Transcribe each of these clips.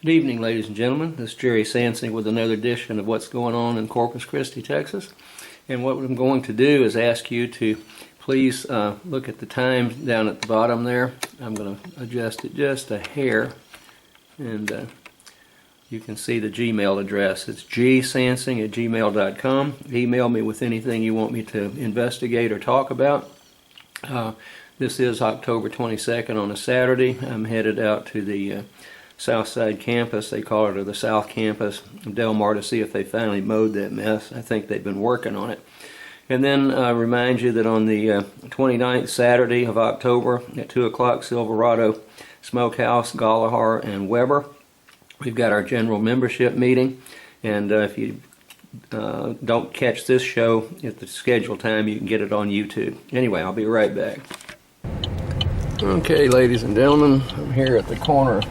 Good evening, ladies and gentlemen. This is Jerry Sansing with another edition of What's Going On in Corpus Christi, Texas. And what I'm going to do is ask you to please look at the time down at the bottom there. I'm going to adjust it just a hair, and you can see the Gmail address. It's gsansing@gmail.com. Email me with anything you want me to investigate or talk about. This is October 22nd on a Saturday. I'm headed out to the Southside campus, they call it, or the South campus of Del Mar, to see if they finally mowed that mess. I think they've been working on it. And then remind you that on the 29th, Saturday of October at 2 o'clock, Silverado Smokehouse, Gollihar, and Weber, we've got our general membership meeting. And if you don't catch this show at the scheduled time, you can get it on YouTube. Anyway, I'll be right back. Okay, ladies and gentlemen, I'm here at the corner.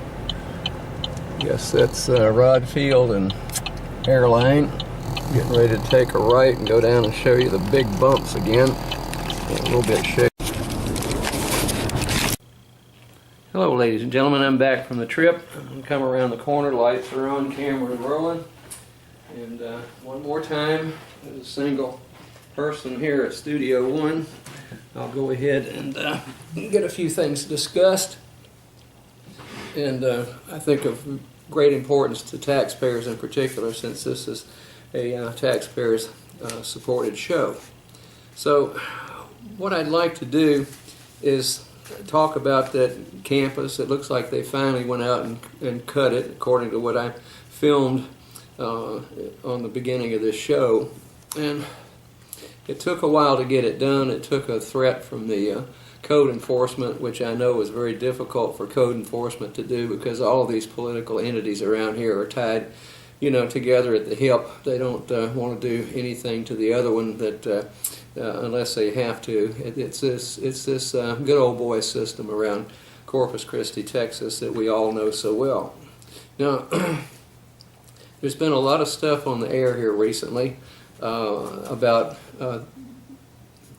Guess that's Rod Field and Airline. Getting ready to take a right and go down and show you the big bumps again. A little bit shaky. Hello, ladies and gentlemen. I'm back from the trip. I'm coming around the corner. Lights are on, camera is rolling. And one more time, as a single person here at Studio One, I'll go ahead and get a few things discussed. And I think of great importance to taxpayers in particular, since this is a taxpayers supported show. So what I'd like to do is talk about that campus. It looks like they finally went out and cut it, according to what I filmed on the beginning of this show. And it took a while to get it done. It took a threat from the code enforcement, which I know is very difficult for code enforcement to do, because all of these political entities around here are tied, together at the hip. They don't want to do anything to the other one that unless they have to. It's this good old boy system around Corpus Christi, Texas, that we all know so well. Now, there's been a lot of stuff on the air here recently about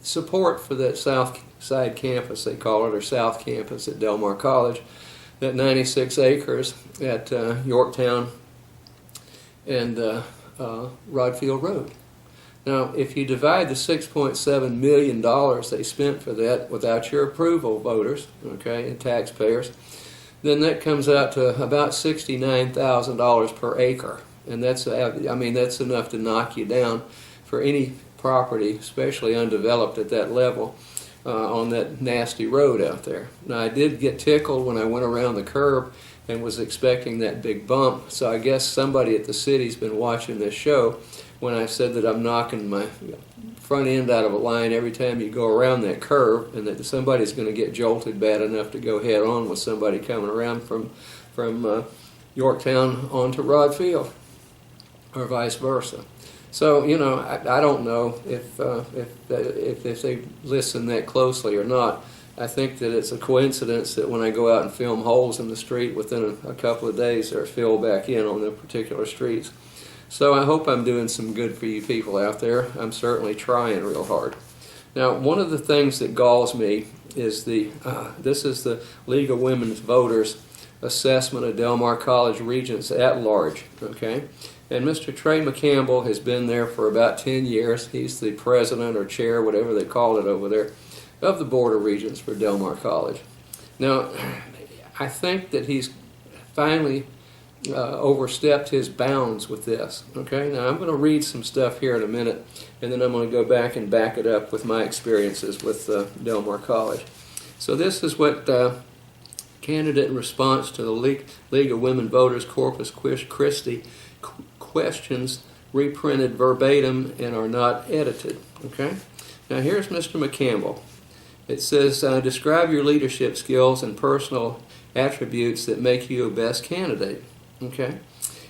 support for that South Side campus, they call it, or South Campus at Del Mar College, that 96 acres at Yorktown and Rod Field Road. Now, if you divide the $6.7 million they spent for that without your approval, voters, okay, and taxpayers, then that comes out to about $69,000 per acre. And that's enough to knock you down for any property, especially undeveloped at that level, on that nasty road out there. Now, I did get tickled when I went around the curb and was expecting that big bump, so I guess somebody at the city's been watching this show when I said that I'm knocking my front end out of a line every time you go around that curve, and that somebody's going to get jolted bad enough to go head on with somebody coming around from Yorktown onto Rod Field, or vice versa. So, I don't know if they listen that closely or not. I think that it's a coincidence that when I go out and film holes in the street, within a couple of days they're filled back in on the particular streets. So I hope I'm doing some good for you people out there. I'm certainly trying real hard. Now, one of the things that galls me is this is the League of Women's Voters assessment of Del Mar College Regents at large, okay? And Mr. Trey McCampbell has been there for about 10 years. He's the president or chair, whatever they call it over there, of the Board of Regents for Del Mar College. Now, I think that he's finally overstepped his bounds with this. Okay, now I'm going to read some stuff here in a minute, and then I'm going to go back and back it up with my experiences with Del Mar College. So this is what candidate in response to the League of Women Voters Corpus Christi questions, reprinted verbatim and are not edited. Okay, now here's Mr. McCampbell. It says, describe your leadership skills and personal attributes that make you a best candidate. Okay,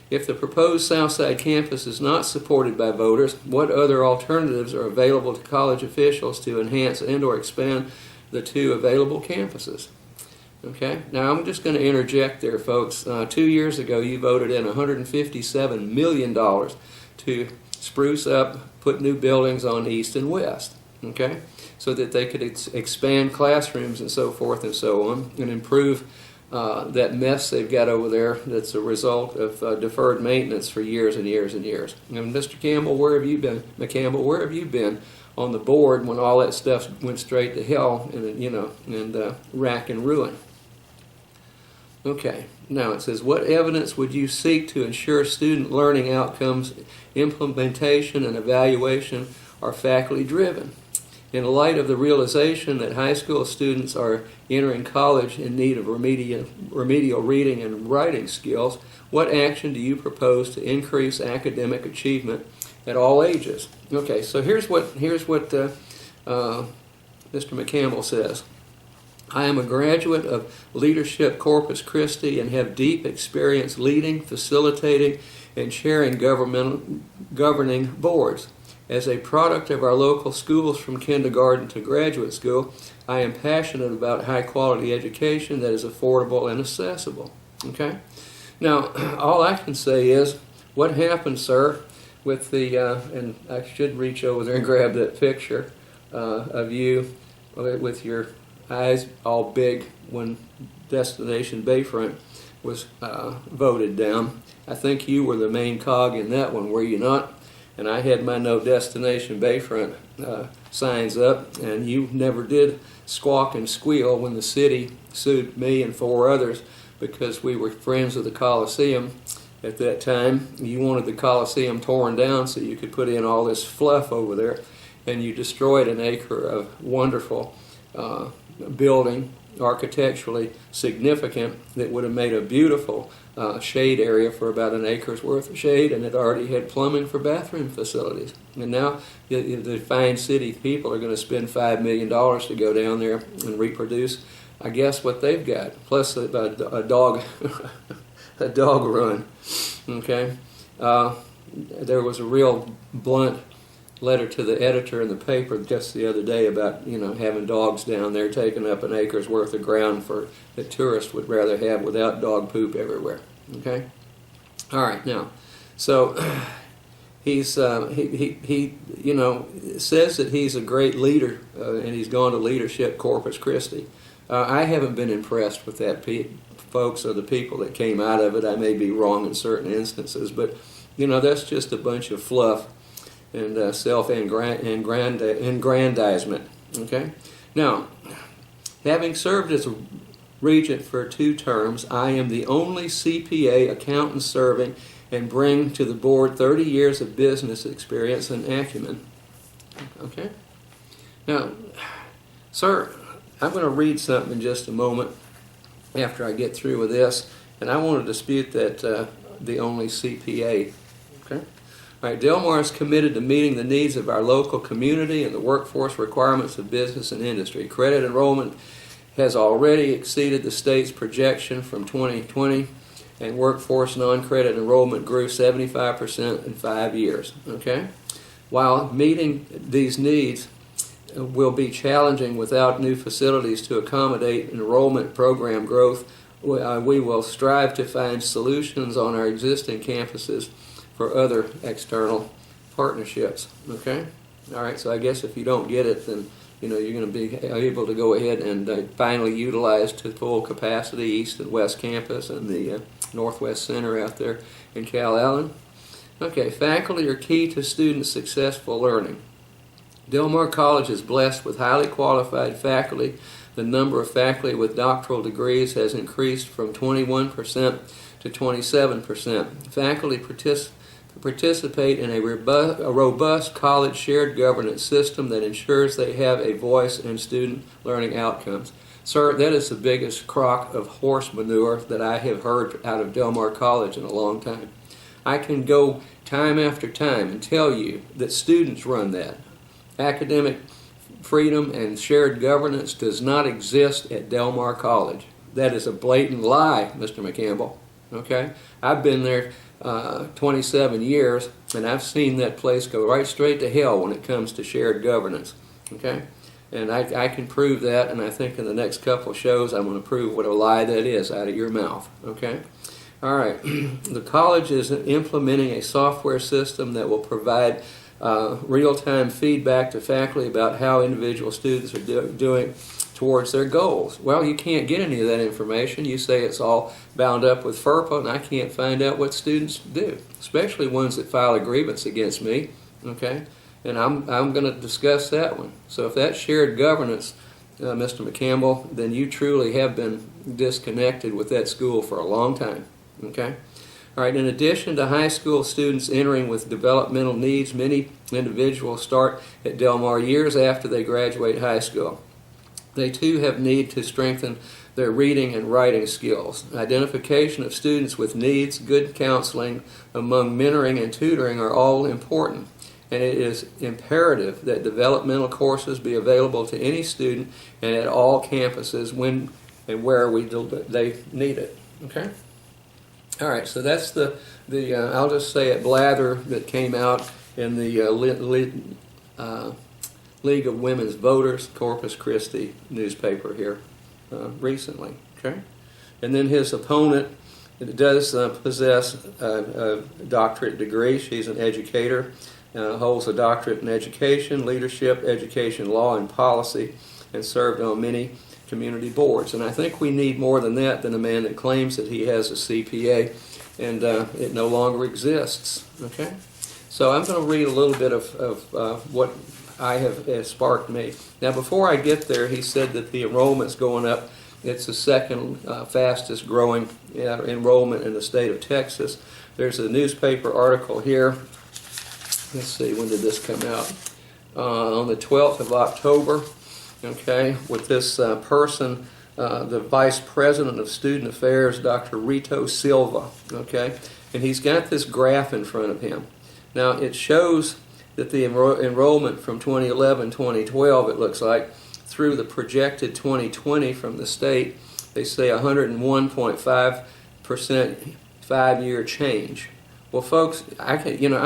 if the proposed Southside campus is not supported by voters, what other alternatives are available to college officials to enhance and or expand the two available campuses? Okay, now I'm just going to interject there, folks. 2 years ago, you voted in $157 million to spruce up, put new buildings on East and West, okay, so that they could expand classrooms and so forth and so on, and improve that mess they've got over there that's a result of deferred maintenance for years and years and years. And Mr. Campbell, where have you been? McCampbell, where have you been on the board when all that stuff went straight to hell and rack and ruin? Okay, now it says, what evidence would you seek to ensure student learning outcomes, implementation, and evaluation are faculty driven? In light of the realization that high school students are entering college in need of remedial reading and writing skills, what action do you propose to increase academic achievement at all ages? Okay, so here's what Mr. McCampbell says. I am a graduate of Leadership Corpus Christi and have deep experience leading, facilitating, and chairing governing boards. As a product of our local schools from kindergarten to graduate school, I am passionate about high-quality education that is affordable and accessible. Okay? Now, all I can say is, what happened, sir, with the, and I should reach over there and grab that picture of you with your eyes all big when Destination Bayfront was voted down. I think you were the main cog in that one, were you not? And I had my No Destination Bayfront signs up, and you never did squawk and squeal when the city sued me and 4 others because we were friends of the Coliseum at that time. You wanted the Coliseum torn down so you could put in all this fluff over there, and you destroyed an acre of wonderful building, architecturally significant, that would have made a beautiful shade area for about an acre's worth of shade, and it already had plumbing for bathroom facilities. And now the fine city people are going to spend $5 million to go down there and reproduce, I guess, what they've got, plus a dog a dog run. Okay, there was a real blunt letter to the editor in the paper just the other day about having dogs down there taking up an acre's worth of ground for that tourists would rather have without dog poop everywhere. Okay, all right, now, so he's he says that he's a great leader and he's gone to Leadership Corpus Christi. I haven't been impressed with that folks or the people that came out of it. I may be wrong in certain instances, but that's just a bunch of fluff and self-aggrandizement. Okay? Now, having served as a regent for 2 terms, I am the only CPA accountant serving and bring to the board 30 years of business experience and acumen. Okay? Now, sir, I'm going to read something in just a moment after I get through with this, and I want to dispute that the only CPA. Okay? All right, Del Mar is committed to meeting the needs of our local community and the workforce requirements of business and industry. Credit enrollment has already exceeded the state's projection from 2020, and workforce non-credit enrollment grew 75% in 5 years. Okay? While meeting these needs will be challenging without new facilities to accommodate enrollment program growth, we will strive to find solutions on our existing campuses for other external partnerships. Okay? All right, so I guess if you don't get it, then you're going to be able to go ahead and finally utilize to full capacity East and West Campus and the Northwest Center out there in Calallen. Okay, faculty are key to students' successful learning. Del Mar College is blessed with highly qualified faculty. The number of faculty with doctoral degrees has increased from 21% to 27%. Faculty participate in a robust college shared governance system that ensures they have a voice in student learning outcomes. Sir, that is the biggest crock of horse manure that I have heard out of Del Mar College in a long time. I can go time after time and tell you that students run that. Academic freedom and shared governance does not exist at Del Mar College. That is a blatant lie, Mr. McCampbell. Okay? I've been there 27 years, and I've seen that place go right straight to hell when it comes to shared governance. Okay? And I can prove that, and I think in the next couple of shows I'm going to prove what a lie that is out of your mouth. Okay? All right. The college is implementing a software system that will provide real-time feedback to faculty about how individual students are doing towards their goals. Well, you can't get any of that information. You say it's all bound up with FERPA, and I can't find out what students do, especially ones that file a grievance against me, okay? And I'm going to discuss that one. So if that's shared governance, Mr. McCampbell, then you truly have been disconnected with that school for a long time, okay? All right, in addition to high school students entering with developmental needs, many individuals start at Del Mar years after they graduate high school. They too have need to strengthen their reading and writing skills. Identification of students with needs, good counseling among mentoring and tutoring are all important. And it is imperative that developmental courses be available to any student and at all campuses when and where they need it. Okay? All right, so that's the I'll just say it, blather that came out in the League of Women's Voters, Corpus Christi newspaper here recently. Okay? And then his opponent does possess a doctorate degree. She's an educator. Holds a doctorate in education, leadership, education law, and policy, and served on many community boards. And I think we need more than that, than a man that claims that he has a CPA and it no longer exists. Okay? So I'm going to read a little bit of what I have sparked me. Now, before I get there, he said that the enrollment's going up. It's the second fastest growing enrollment in the state of Texas. There's a newspaper article here. Let's see, when did this come out? On the 12th of October, okay, with this person, the Vice President of Student Affairs, Dr. Rito Silva, okay, and he's got this graph in front of him. Now, it shows that the enrollment from 2011-2012, it looks like, through the projected 2020 from the state, they say 101.5% 5-year change. Well, folks, I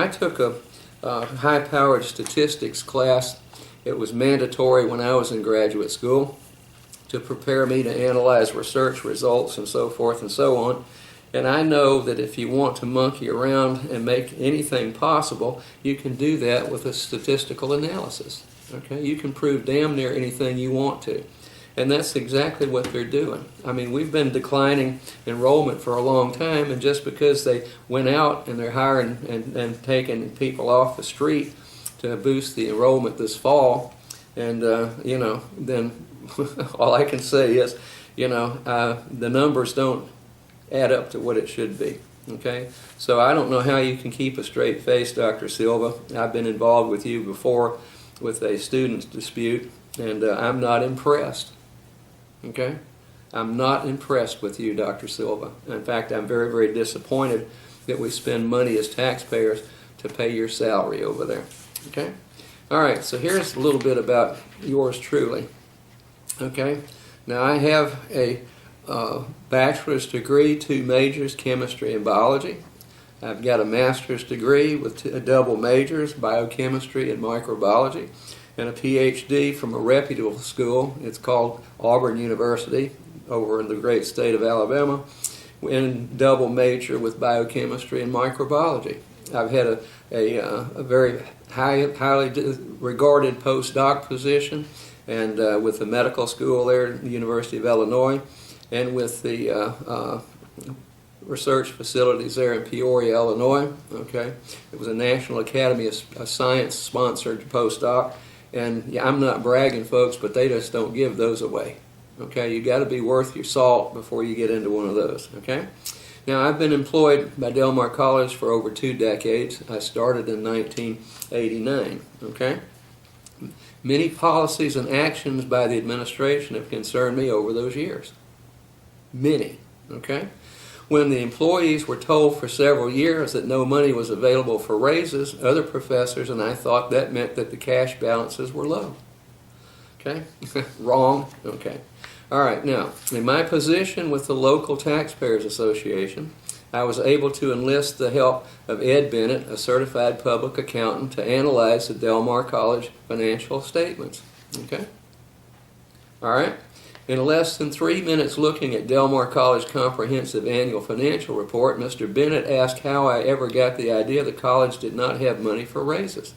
took a high-powered statistics class. It was mandatory when I was in graduate school to prepare me to analyze research results and so forth and so on. And I know that if you want to monkey around and make anything possible, you can do that with a statistical analysis. Okay? You can prove damn near anything you want to. And that's exactly what they're doing. I mean, we've been declining enrollment for a long time, and just because they went out and they're hiring and taking people off the street to boost the enrollment this fall, and, then all I can say is, the numbers don't add up to what it should be. Okay? So I don't know how you can keep a straight face, Dr. Silva. I've been involved with you before with a student's dispute, and I'm not impressed. Okay? I'm not impressed with you, Dr. Silva. In fact, I'm very, very disappointed that we spend money as taxpayers to pay your salary over there. Okay? All right, so here's a little bit about yours truly. Okay? Now, I have a bachelor's degree, 2 majors, chemistry and biology. I've got a master's degree with double majors, biochemistry and microbiology, and a PhD from a reputable school. It's called Auburn University over in the great state of Alabama, and double major with biochemistry and microbiology. I've had a very highly regarded postdoc position, and with the medical school there at the University of Illinois, and with the research facilities there in Peoria, Illinois. Okay, it was a National Academy of Science sponsored postdoc. And yeah, I'm not bragging, folks, but they just don't give those away. Okay, you got to be worth your salt before you get into one of those. Okay, now I've been employed by Del Mar College for over 2 decades. I started in 1989. Okay, many policies and actions by the administration have concerned me over those years. Many. Okay. When the employees were told for several years that no money was available for raises, other professors and I thought that meant that the cash balances were low. Okay? Wrong? Okay. All right, now, in my position with the local Taxpayers Association, I was able to enlist the help of Ed Bennett, a certified public accountant, to analyze the Del Mar College financial statements. Okay? All right? In less than 3 minutes looking at Del Mar College Comprehensive Annual Financial Report, Mr. Bennett asked how I ever got the idea the college did not have money for raises.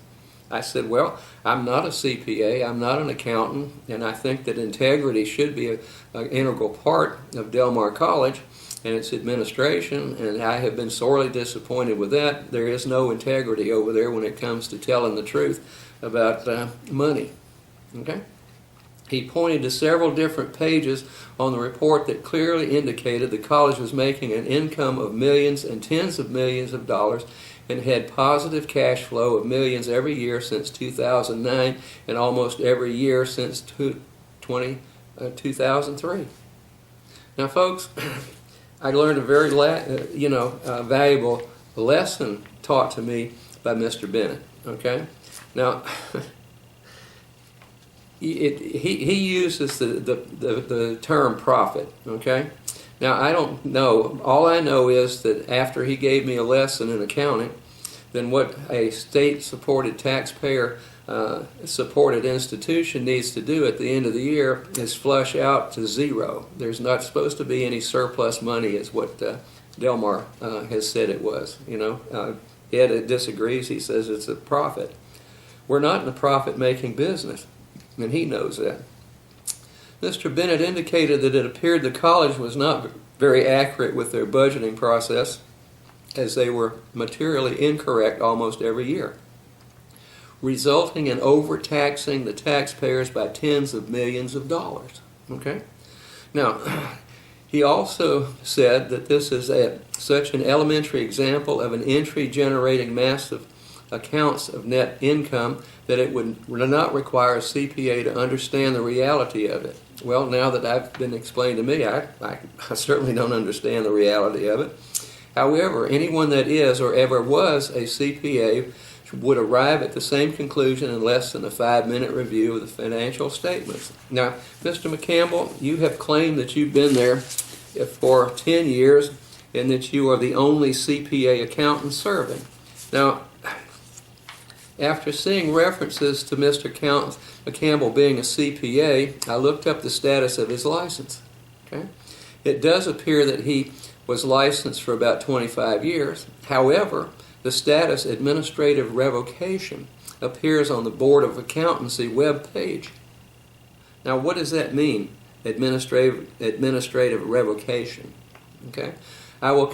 I said, well, I'm not a CPA, I'm not an accountant, and I think that integrity should be an integral part of Del Mar College and its administration, and I have been sorely disappointed with that. There is no integrity over there when it comes to telling the truth about money. Okay? He pointed to several different pages on the report that clearly indicated the college was making an income of millions and tens of millions of dollars and had positive cash flow of millions every year since 2009 and almost every year since 2003. Now, folks, I learned a very valuable lesson taught to me by Mr. Bennett. Okay? Now, he uses the term profit, okay? Now, I don't know. All I know is that after he gave me a lesson in accounting, then what a state-supported, taxpayer-supported institution needs to do at the end of the year is flush out to zero. There's not supposed to be any surplus money, is what Del Mar has said it was. Ed disagrees. He says it's a profit. We're not in the profit-making business, and he knows that. Mr. Bennett indicated that it appeared the college was not very accurate with their budgeting process, as they were materially incorrect almost every year, resulting in overtaxing the taxpayers by tens of millions of dollars. Okay? Now, he also said that this is such an elementary example of an entry generating massive accounts of net income that it would not require a CPA to understand the reality of it. Well, now that I've been explained to me, I certainly don't understand the reality of it. However, anyone that is or ever was a CPA would arrive at the same conclusion in less than a 5-minute review of the financial statements. Now, Mr. McCampbell, you have claimed that you've been there for 10 years and that you are the only CPA accountant serving. Now, after seeing references to Mr. McCampbell being a CPA, I looked up the status of his license. Okay? It does appear that he was licensed for about 25 years. However, the status administrative revocation appears on the Board of Accountancy web page. Now, what does that mean, administrative revocation? Okay? I will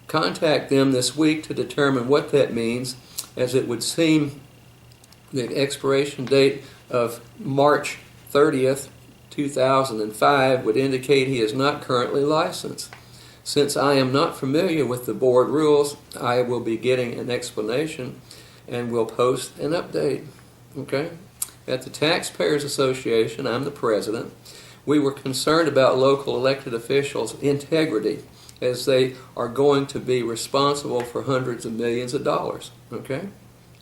contact them this week to determine what that means, as it would seem the expiration date of March 30th, 2005 would indicate he is not currently licensed. Since I am not familiar with the board rules, I will be getting an explanation and will post an update. Okay? At the Taxpayers Association, I'm the president, we were concerned about local elected officials' integrity, as they are going to be responsible for hundreds of millions of dollars. Okay?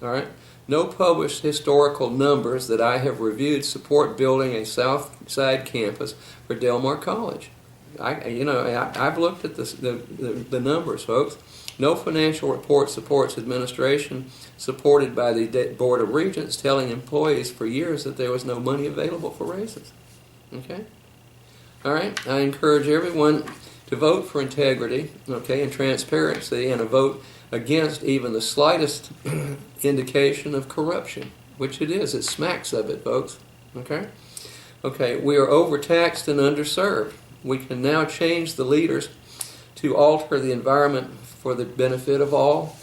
All right? No published historical numbers that I have reviewed support building a South Side campus for Del Mar College. I've looked at the numbers, folks. No financial report supports administration supported by the Board of Regents telling employees for years that there was no money available for raises. Okay? All right? I encourage everyone to vote for integrity, okay, and transparency, and a vote against even the slightest indication of corruption, which it is. It smacks of it, folks. Okay? Okay, we are overtaxed and underserved. We can now change the leaders to alter the environment for the benefit of all,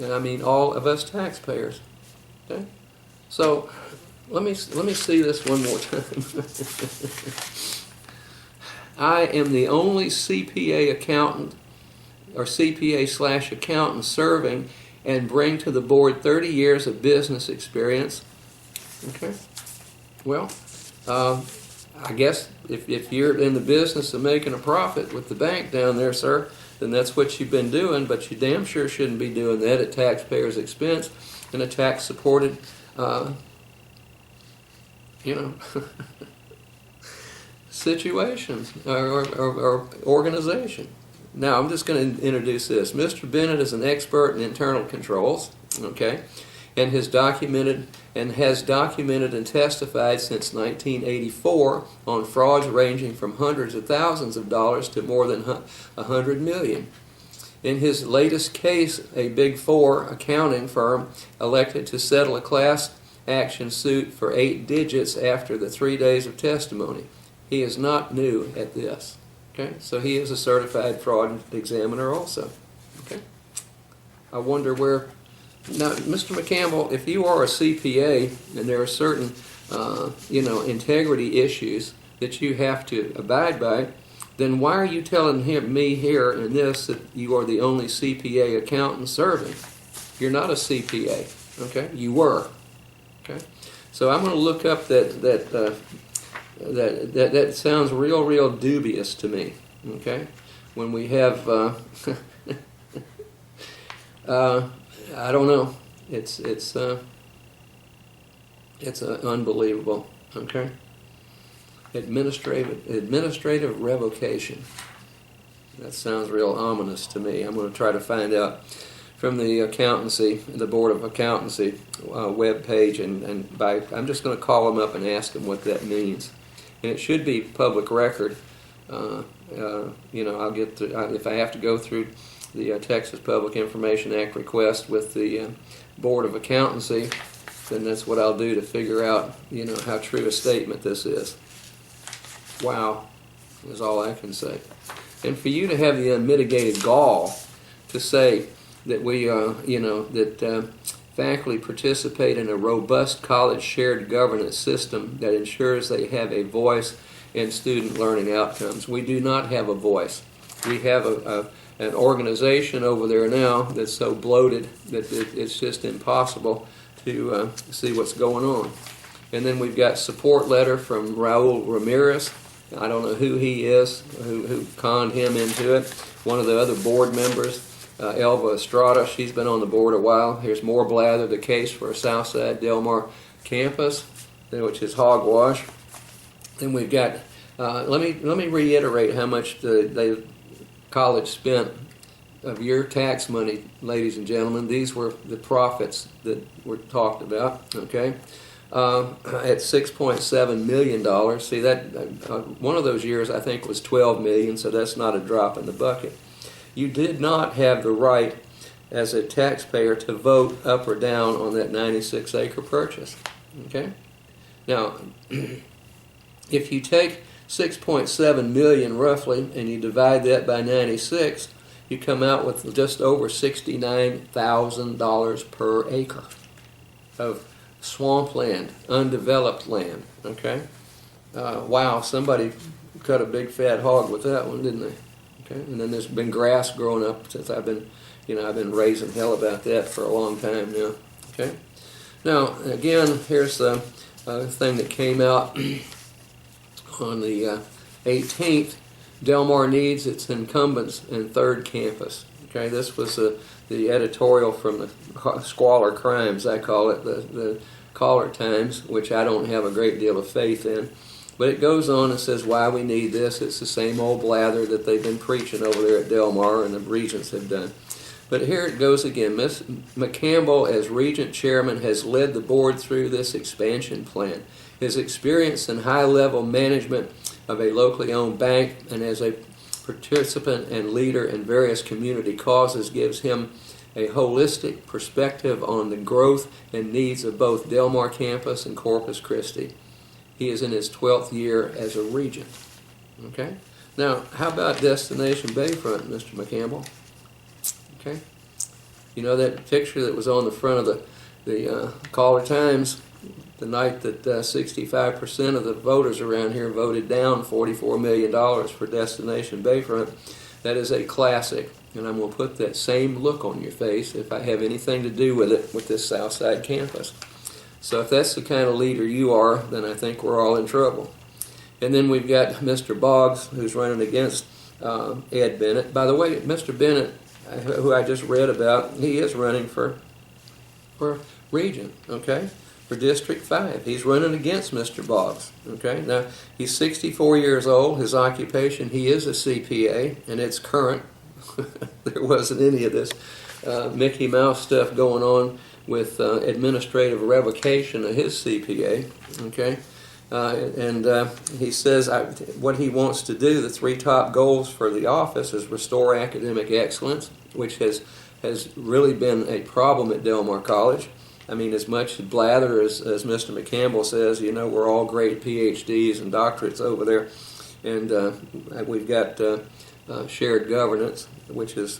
and I mean all of us taxpayers. Okay? So, let me see this one more time. I am the only CPA accountant or CPA/accountant serving and bring to the board 30 years of business experience. Okay? Well, I guess if you're in the business of making a profit with the bank down there, sir, then that's what you've been doing, but you damn sure shouldn't be doing that at taxpayers' expense in a tax-supported, situation or organization. Now, I'm just going to introduce this. Mr. Bennett is an expert in internal controls, okay, and has documented and testified since 1984 on frauds ranging from hundreds of thousands of dollars to more than $100 million. In his latest case, a Big Four accounting firm elected to settle a class action suit for 8 digits after the 3 days of testimony. He is not new at this. Okay, so he is a certified fraud examiner also. Okay, I wonder where. Now, Mr. McCampbell, if you are a CPA and there are certain, integrity issues that you have to abide by, then why are you telling me here in this that you are the only CPA accountant serving? You're not a CPA, okay? You were, okay? So I'm going to look up that sounds real dubious to me, okay? When we have, I don't know. It's unbelievable. Okay. Administrative revocation. That sounds real ominous to me. I'm going to try to find out from the the Board of Accountancy web page, and I'm just going to call them up and ask them what that means. And it should be public record. I'll get if I have to go through the Texas Public Information Act request with the Board of Accountancy, then that's what I'll do to figure out, how true a statement this is. Wow, is all I can say. And for you to have the unmitigated gall to say that that faculty participate in a robust college shared governance system that ensures they have a voice in student learning outcomes. We do not have a voice. We have an organization over there now that's so bloated that it's just impossible to see what's going on. And then we've got support letter from Raul Ramirez. I don't know who he is, who conned him into it. One of the other board members, Elva Estrada, she's been on the board a while. Here's more blather, the case for Southside Del Mar campus, which is hogwash. Then we've got, let me reiterate how much the college spent of your tax money, ladies and gentlemen. These were the profits that were talked about, okay? At $6.7 million. See, that one of those years I think was $12 million, so that's not a drop in the bucket. You did not have the right as a taxpayer to vote up or down on that 96-acre purchase, okay? Now, if you take 6.7 million roughly and you divide that by 96, you come out with just over $69,000 per acre of swampland, undeveloped land. Okay, wow, somebody cut a big fat hog with that one, didn't they? Okay, and then there's been grass growing up since I've been raising hell about that for a long time now. Okay, now again, here's the thing that came out on the 18th. Del Mar needs its incumbents in third campus. Okay, this was the editorial from the Squalor Crimes, I call it, the Caller Times, which I don't have a great deal of faith in. But it goes on and says why we need this. It's the same old blather that they've been preaching over there at Del Mar and the regents have done. But here it goes again. Ms. McCampbell, as regent chairman, has led the board through this expansion plan. His experience in high-level management of a locally owned bank and as a participant and leader in various community causes gives him a holistic perspective on the growth and needs of both Del Mar campus and Corpus Christi. He is in his 12th year as a regent. Okay? Now, how about Destination Bayfront, Mr. McCampbell? Okay? You know that picture that was on the front of the Caller Times the night that 65% of the voters around here voted down $44 million for Destination Bayfront? That is a classic, and I'm going to put that same look on your face if I have anything to do with it, with this Southside campus. So if that's the kind of leader you are, then I think we're all in trouble. And then we've got Mr. Boggs, who's running against Ed Bennett. By the way, Mr. Bennett, who I just read about, he is running for regent, okay, for District 5. He's running against Mr. Boggs, okay. Now, he's 64 years old. His occupation, he is a CPA, and it's current. There wasn't any of this Mickey Mouse stuff going on with administrative revocation of his CPA, okay. He says what he wants to do, the three top goals for the office, is restore academic excellence, which has really been a problem at Del Mar College. I mean, as much blather as Mr. McCampbell says, you know, we're all great PhDs and doctorates over there, and we've got shared governance, which is,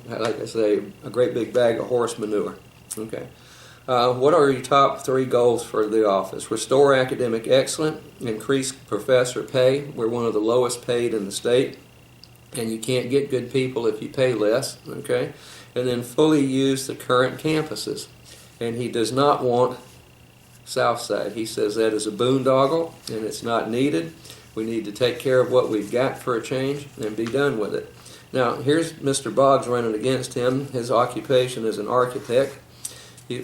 like I say, a great big bag of horse manure. Okay. What are your top three goals for the office? Restore academic excellence, increase professor pay. We're one of the lowest paid in the state, and you can't get good people if you pay less. Okay. And then fully use the current campuses. And he does not want Southside. He says that is a boondoggle and it's not needed. We need to take care of what we've got for a change and be done with it. Now, here's Mr. Boggs running against him. His occupation is an architect.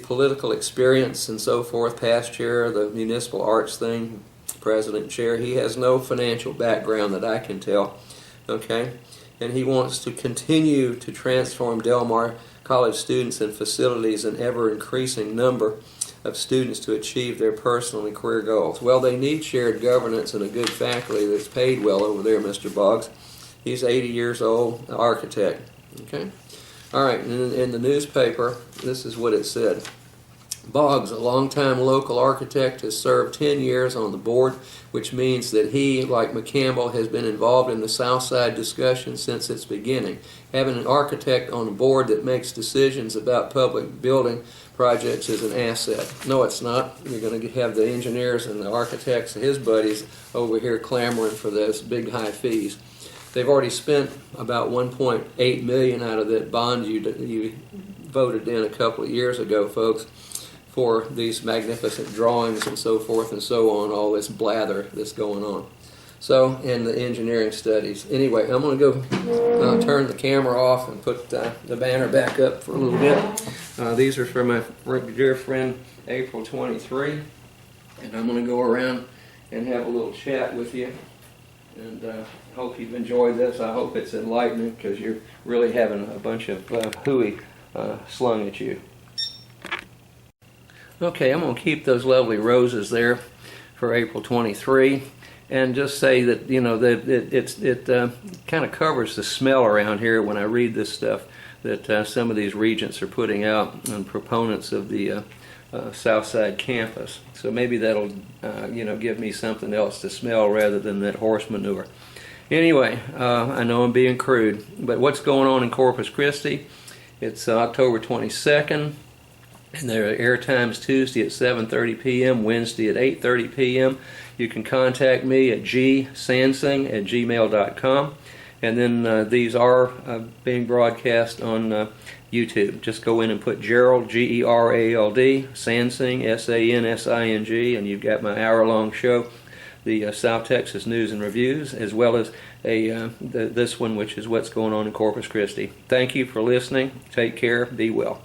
Political experience and so forth, past chair of the municipal arts thing, president chair. He has no financial background that I can tell. Okay? And he wants to continue to transform Del Mar College students and facilities an ever-increasing number of students to achieve their personal and career goals. Well, they need shared governance and a good faculty that's paid well over there, Mr. Boggs. He's 80 years old, an architect. Okay? All right, in the newspaper, this is what it said. Boggs, a longtime local architect, has served 10 years on the board, which means that he, like McCampbell, has been involved in the Southside discussion since its beginning. Having an architect on the board that makes decisions about public building projects is an asset. No, it's not. You're going to have the engineers and the architects and his buddies over here clamoring for those big high fees. They've already spent about $1.8 million out of that bond you voted in a couple of years ago, folks, for these magnificent drawings and so forth and so on, all this blather that's going on. So, and the engineering studies. Anyway, I'm going to go turn the camera off and put the banner back up for a little bit. These are for my dear friend April 23, and I'm going to go around and have a little chat with you. And hope you've enjoyed this. I hope it's enlightening, because you're really having a bunch of hooey slung at you. Okay, I'm going to keep those lovely roses there for April 23, and just say that, you know, that it kind of covers the smell around here when I read this stuff that some of these regents are putting out and proponents of the Southside campus. So maybe that'll you know, give me something else to smell rather than that horse manure. Anyway, I know I'm being crude, but what's going on in Corpus Christi? It's October 22nd, and their airtime's Tuesday at 7:30 p.m., Wednesday at 8:30 p.m. You can contact me at gsansing@gmail.com, and then these are being broadcast on YouTube. Just go in and put Gerald, Gerald, Sansing, Sansing, and you've got my hour-long show, the South Texas News and Reviews, as well as this one, which is what's going on in Corpus Christi. Thank you for listening. Take care. Be well.